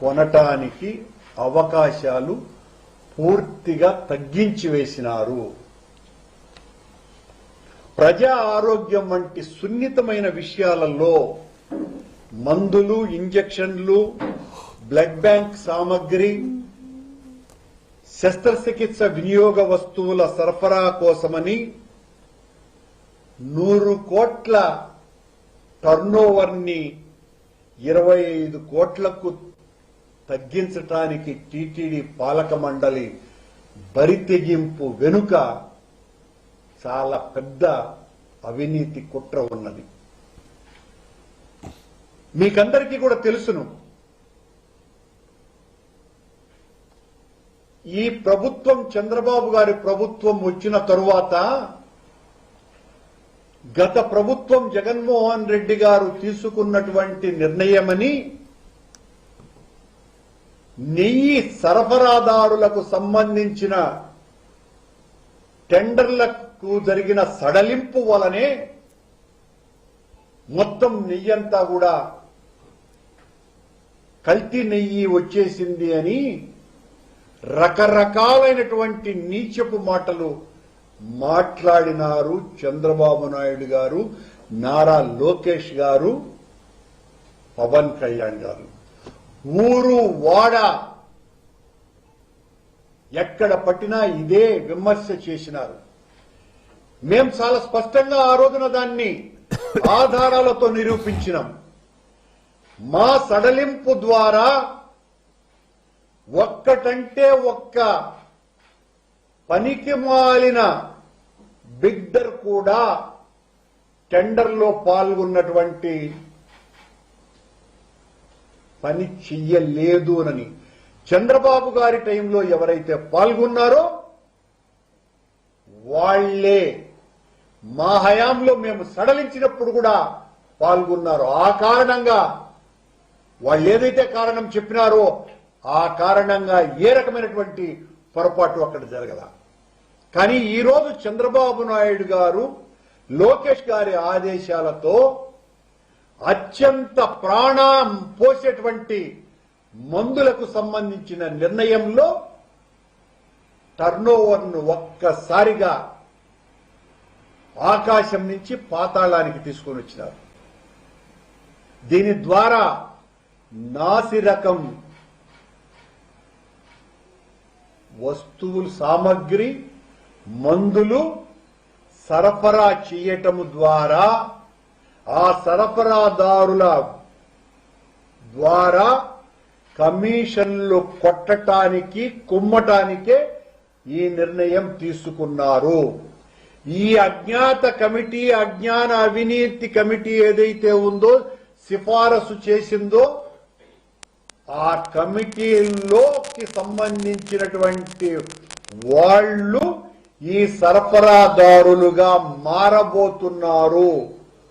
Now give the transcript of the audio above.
కొనటానికి అవకాశాలు పూర్తిగా తగ్గించి వేసినారు. ప్రజా ఆరోగ్యం వంటి సున్నితమైన విషయాలలో మందులు, ఇంజెక్షన్లు, బ్లడ్ బ్యాంక్ సామగ్రి, శస్త్రచికిత్స వినియోగ వస్తువుల సరఫరా కోసమని 100 కోట్ల టర్నోవర్ ని 25 కోట్లకు తగ్గించటానికి టీటీడీ పాలక మండలి బరితెగింపు వెనుక చాలా పెద్ద అవినీతి కుట్ర ఉన్నది. మీకందరికీ కూడా తెలుసును, ఈ ప్రభుత్వం చంద్రబాబు గారి ప్రభుత్వం వచ్చిన తరువాత గత ప్రభుత్వం జగన్మోహన్ రెడ్డి గారు తీసుకున్నటువంటి నిర్ణయమని నెయ్యి సరఫరాదారులకు సంబంధించిన టెండర్లకు జరిగిన సడలింపు వలనే మొత్తం నెయ్యంతా కూడా కల్తీ నెయ్యి వచ్చేసింది అని రకరకాలైనటువంటి నీచపు మాటలు మాట్లాడినారు చంద్రబాబు నాయుడు గారు, నారా లోకేష్ గారు, పవన్ కళ్యాణ్ గారు. ఊరు వాడ ఎక్కడ పట్టినా ఇదే విమర్శ చేసినారు. మేం చాలా స్పష్టంగా ఆ రోజున దాన్ని ఆధారాలతో నిరూపించినాం. మా సడలింపు ద్వారా ఒక్కటంటే ఒక్క పనికి మాలిన బిడ్డర్ కూడా టెండర్లో పాల్గొన్నటువంటి పని చెయ్యలేదు అని చంద్రబాబు గారి టైంలో ఎవరైతే పాల్గొన్నారో వాళ్లే మా హయాంలో మేము సడలించినప్పుడు కూడా పాల్గొన్నారు. ఆ కారణంగా వాళ్ళు ఏదైతే కారణం చెప్పినారో ఆ కారణంగా ఏ రకమైనటువంటి పొరపాటు అక్కడ జరగల. కానీ ఈరోజు చంద్రబాబు నాయుడు గారు, లోకేష్ గారి ఆదేశాలతో అత్యంత ప్రాణం పోసేటువంటి మందులకు సంబంధించిన నిర్ణయంలో టర్నోవర్ను ఒక్కసారిగా ఆకాశం నుంచి పాతాళానికి తీసుకొని వచ్చినారు. దీని ద్వారా నాసిరకం వస్తువులు, సామగ్రి, మందులు సరఫరా చేయటం ద్వారా ఆ సరఫరాదారుల ద్వారా కమిషన్లు కొట్టటానికి, కుమ్మటానికే ఈ నిర్ణయం తీసుకున్నారు. ఈ అజ్ఞాత కమిటీ, అజ్ఞాన అవినీతి కమిటీ ఏదైతే ఉందో, సిఫారసు చేసిందో, ఆ కమిటీలోకి సంబంధించినటువంటి వాళ్ళు ఈ సరఫరాదారులుగా మారబోతున్నారు.